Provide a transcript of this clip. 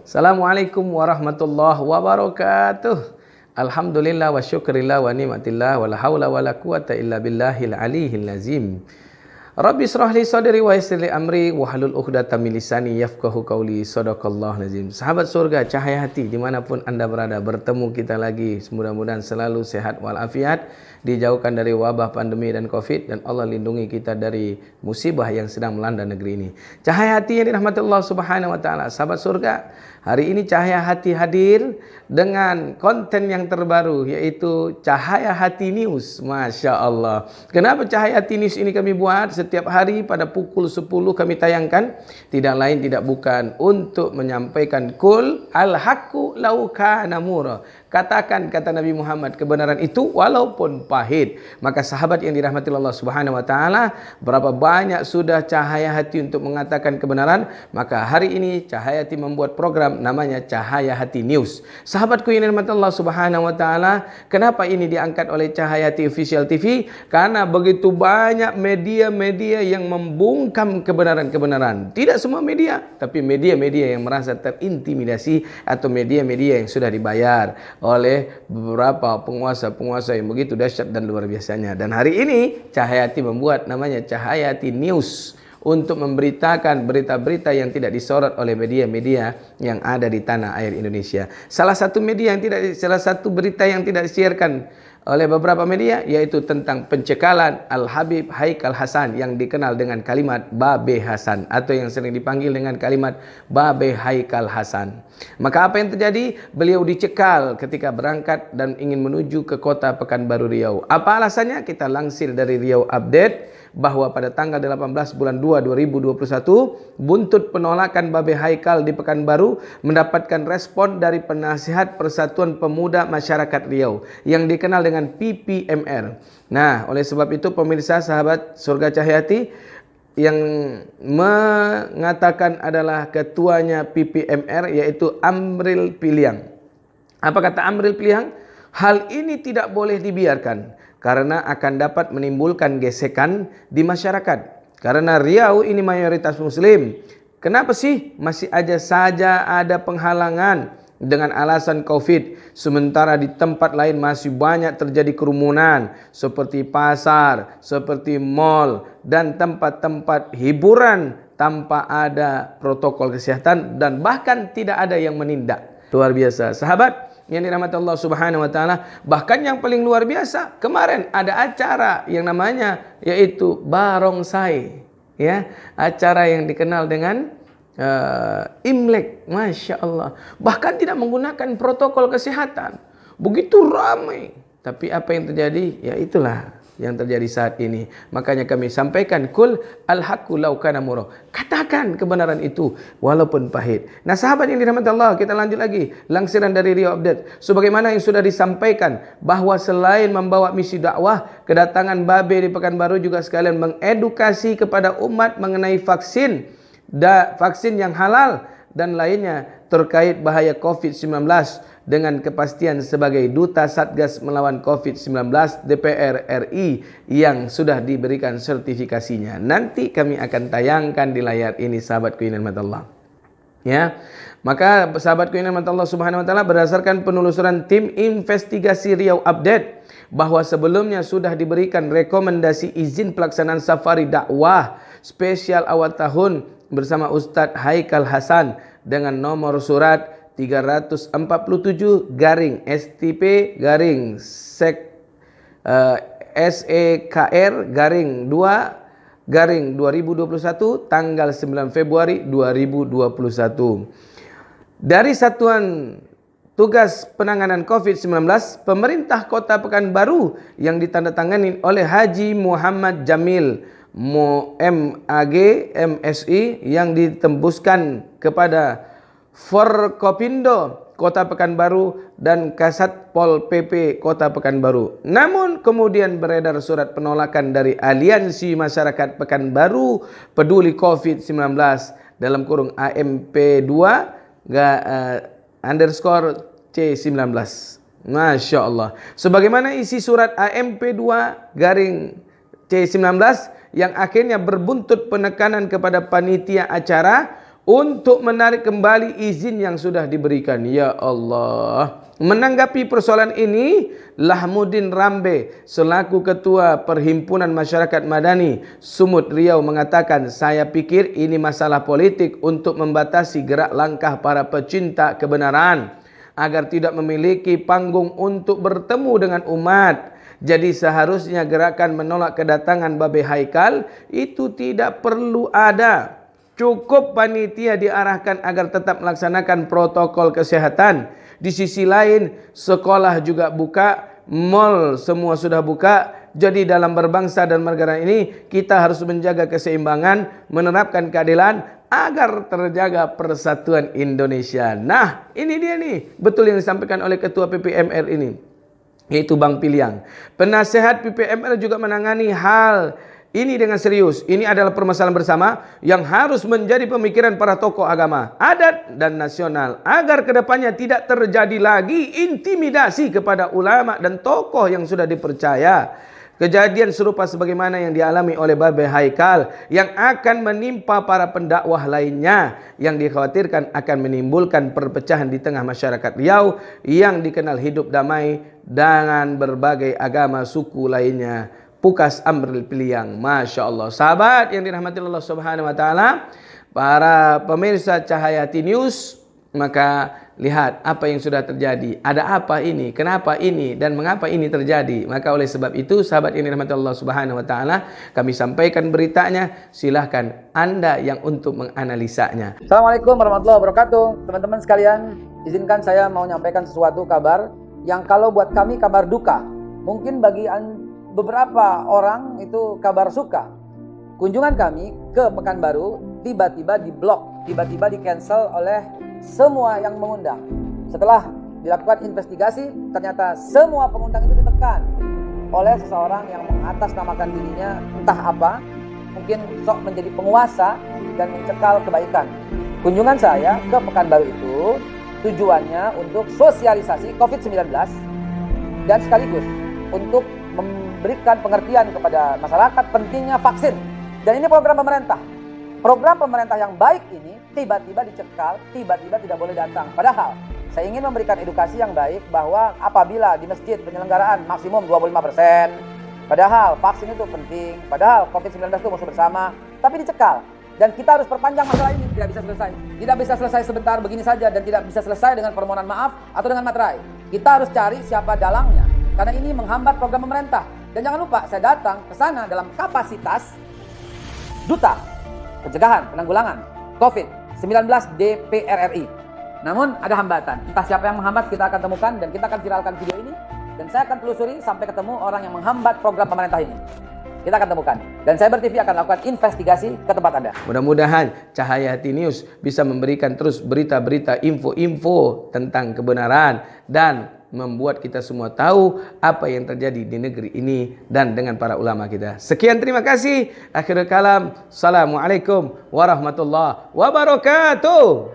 Assalamualaikum warahmatullahi wabarakatuh. Alhamdulillah wa syukrillah wa ni'matillah wa la hawla wa la quwata illa billahil aliyil azim. Rabbi israh li sadri wa yassir li amri wa hlul 'uqdatam min lisani yafqahu qawli. Shadaqallahu azim. Sahabat surga, cahaya hati, dimanapun Anda berada, bertemu kita lagi. Mudah-mudahan selalu sehat walafiat, dijauhkan dari wabah pandemi dan Covid, dan Allah lindungi kita dari musibah yang sedang melanda negeri ini. Cahaya hati yang dirahmati Allah Subhanahu wa taala. Sahabat surga, hari ini Cahaya Hati hadir dengan konten yang terbaru, yaitu Cahaya Hati News. Masya Allah. Kenapa Cahaya Hati News ini kami buat? Setiap hari pada pukul 10 kami tayangkan. Tidak lain tidak bukan untuk menyampaikan kul al-haqqu law kana murra. Katakan, kata Nabi Muhammad, kebenaran itu walaupun pahit. Maka sahabat yang dirahmati Allah Subhanahu wa taala, berapa banyak sudah Cahaya Hati untuk mengatakan kebenaran? Maka hari ini Cahaya Hati membuat program namanya Cahaya Hati News. Sahabatku yang dirahmati Allah Subhanahu wa taala, kenapa ini diangkat oleh Cahaya Hati Official TV? Karena begitu banyak media-media yang membungkam kebenaran-kebenaran. Tidak semua media, tapi media-media yang merasa terintimidasi atau media-media yang sudah dibayar oleh beberapa penguasa-penguasa yang begitu dahsyat dan luar biasanya. Dan hari ini Cahaya Hati membuat namanya Cahaya Hati News untuk memberitakan berita-berita yang tidak disorot oleh media-media yang ada di tanah air Indonesia. Salah satu berita yang tidak disiarkan oleh beberapa media yaitu tentang pencekalan Al-Habib Haikal Hasan yang dikenal dengan kalimat Babe Hasan, atau yang sering dipanggil dengan kalimat Babe Haikal Hasan. Maka apa yang terjadi? Beliau dicekal ketika berangkat dan ingin menuju ke kota Pekanbaru Riau. Apa alasannya? Kita lansir dari Riau Update bahwa pada tanggal 18 bulan 2 2021, buntut penolakan Babe Haikal di Pekanbaru mendapatkan respon dari penasihat Persatuan Pemuda Masyarakat Riau yang dikenal dengan PPMR. Nah, oleh sebab itu pemirsa sahabat surga Cahaya Hati, yang mengatakan adalah ketuanya PPMR yaitu Amril Piliang. Apa kata Amril Piliang? Hal ini tidak boleh dibiarkan karena akan dapat menimbulkan gesekan di masyarakat. Karena Riau ini mayoritas muslim. Kenapa sih masih saja ada penghalangan dengan alasan Covid, sementara di tempat lain masih banyak terjadi kerumunan seperti pasar, seperti mal, dan tempat-tempat hiburan tanpa ada protokol kesehatan dan bahkan tidak ada yang menindak. Luar biasa. Sahabat yang dirahmati Allah Subhanahu wa taala, bahkan yang paling luar biasa, kemarin ada acara yang namanya yaitu barongsai, ya, acara yang dikenal dengan Imlek. Masya Allah, bahkan tidak menggunakan protokol kesehatan, begitu ramai. Tapi apa yang terjadi? Ya itulah yang terjadi saat ini. Makanya kami sampaikan kul al-haqqu law kana murra. Katakan kebenaran itu walaupun pahit. Nah sahabat yang dirahmati Allah, kita lanjut lagi langsiran dari Riau Update. Sebagaimana yang sudah disampaikan bahwa selain membawa misi dakwah, kedatangan Babe di Pekanbaru juga sekalian mengedukasi kepada umat mengenai vaksin yang halal dan lainnya terkait bahaya COVID-19 dengan kepastian sebagai Duta Satgas melawan COVID-19 DPR RI yang sudah diberikan sertifikasinya. Nanti kami akan tayangkan di layar ini sahabatku yang dirahmati Allah. Ya. Maka sahabatku yang dirahmati Allah Subhanahu wa taala, berdasarkan penelusuran tim investigasi Riau Update bahwa sebelumnya sudah diberikan rekomendasi izin pelaksanaan safari dakwah spesial awal tahun bersama Ustadz Haikal Hasan dengan nomor surat 347 garing STP garing SEKR garing 2 garing 2021 tanggal 9 Februari 2021. Dari Satuan Tugas Penanganan COVID-19 Pemerintah Kota Pekanbaru yang ditandatangani oleh Haji Muhammad Jamil MAG MSI yang ditembuskan kepada Forkopindo Kota Pekanbaru dan Kasat Pol PP Kota Pekanbaru. Namun kemudian beredar surat penolakan dari Aliansi Masyarakat Pekanbaru Peduli COVID-19 dalam kurung AMP2 underscore C19. Masya Allah. Sebagaimana isi surat AMP2 garing C19 yang akhirnya berbuntut penekanan kepada panitia acara untuk menarik kembali izin yang sudah diberikan. Ya Allah. Menanggapi persoalan ini, Lahmuddin Rambe selaku Ketua Perhimpunan Masyarakat Madani Sumut Riau mengatakan, saya pikir ini masalah politik untuk membatasi gerak langkah para pecinta kebenaran agar tidak memiliki panggung untuk bertemu dengan umat. Jadi seharusnya gerakan menolak kedatangan Babe Haikal itu tidak perlu ada. Cukup panitia diarahkan agar tetap melaksanakan protokol kesehatan. Di sisi lain, sekolah juga buka, mal semua sudah buka. Jadi dalam berbangsa dan bernegara ini, kita harus menjaga keseimbangan, menerapkan keadilan agar terjaga persatuan Indonesia. Nah, ini dia nih, betul yang disampaikan oleh Ketua PPMR ini, yaitu Bang Piliang. Penasehat PPMR juga menangani hal ini dengan serius. Ini adalah permasalahan bersama yang harus menjadi pemikiran para tokoh agama, adat dan nasional agar kedepannya tidak terjadi lagi intimidasi kepada ulama dan tokoh yang sudah dipercaya. Kejadian serupa sebagaimana yang dialami oleh Babe Haikal yang akan menimpa para pendakwah lainnya yang dikhawatirkan akan menimbulkan perpecahan di tengah masyarakat Riau yang dikenal hidup damai dengan berbagai agama suku lainnya. Pukas Amril Piliang. Masya Allah. Sahabat yang dirahmati Allah Subhanahu Wa Taala, para pemirsa Cahayati News, maka lihat apa yang sudah terjadi. Ada apa ini? Kenapa ini? Dan mengapa ini terjadi? Maka oleh sebab itu, sahabat yang dirahmati Allah Subhanahu Wa Taala, kami sampaikan beritanya. Silahkan Anda yang untuk menganalisanya. Assalamualaikum warahmatullahi wabarakatuh. Teman-teman sekalian, izinkan saya mau menyampaikan sesuatu kabar yang kalau buat kami kabar duka. Mungkin bagi beberapa orang itu kabar suka. Kunjungan kami ke Pekanbaru tiba-tiba diblok, tiba-tiba di-cancel oleh semua yang mengundang. Setelah dilakukan investigasi, ternyata semua pengundang itu ditekan oleh seseorang yang mengatasnamakan dirinya entah apa, mungkin sok menjadi penguasa dan mencekal kebaikan. Kunjungan saya ke Pekanbaru itu tujuannya untuk sosialisasi COVID-19 dan sekaligus untuk memberikan pengertian kepada masyarakat pentingnya vaksin. Dan ini program pemerintah. Program pemerintah yang baik ini tiba-tiba dicekal, tiba-tiba tidak boleh datang. Padahal saya ingin memberikan edukasi yang baik bahwa apabila di masjid penyelenggaraan maksimum 25%, padahal vaksin itu penting, padahal COVID-19 itu musuh bersama, tapi dicekal. Dan kita harus perpanjang masalah ini, tidak bisa selesai. Tidak bisa selesai sebentar begini saja dan tidak bisa selesai dengan permohonan maaf atau dengan materai. Kita harus cari siapa dalangnya. Karena ini menghambat program pemerintah. Dan jangan lupa, saya datang ke sana dalam kapasitas Duta Pencegahan Penanggulangan COVID-19 DPR RI. Namun ada hambatan. Entah siapa yang menghambat, kita akan temukan dan kita akan viralkan video ini. Dan saya akan telusuri sampai ketemu orang yang menghambat program pemerintah ini. Kita akan temukan. Dan Cyber TV akan lakukan investigasi ke tempat Anda. Mudah-mudahan Cahayati News bisa memberikan terus berita-berita, info-info tentang kebenaran dan membuat kita semua tahu apa yang terjadi di negeri ini dan dengan para ulama kita. Sekian, terima kasih. Akhirul kalam. Assalamualaikum warahmatullahi wabarakatuh.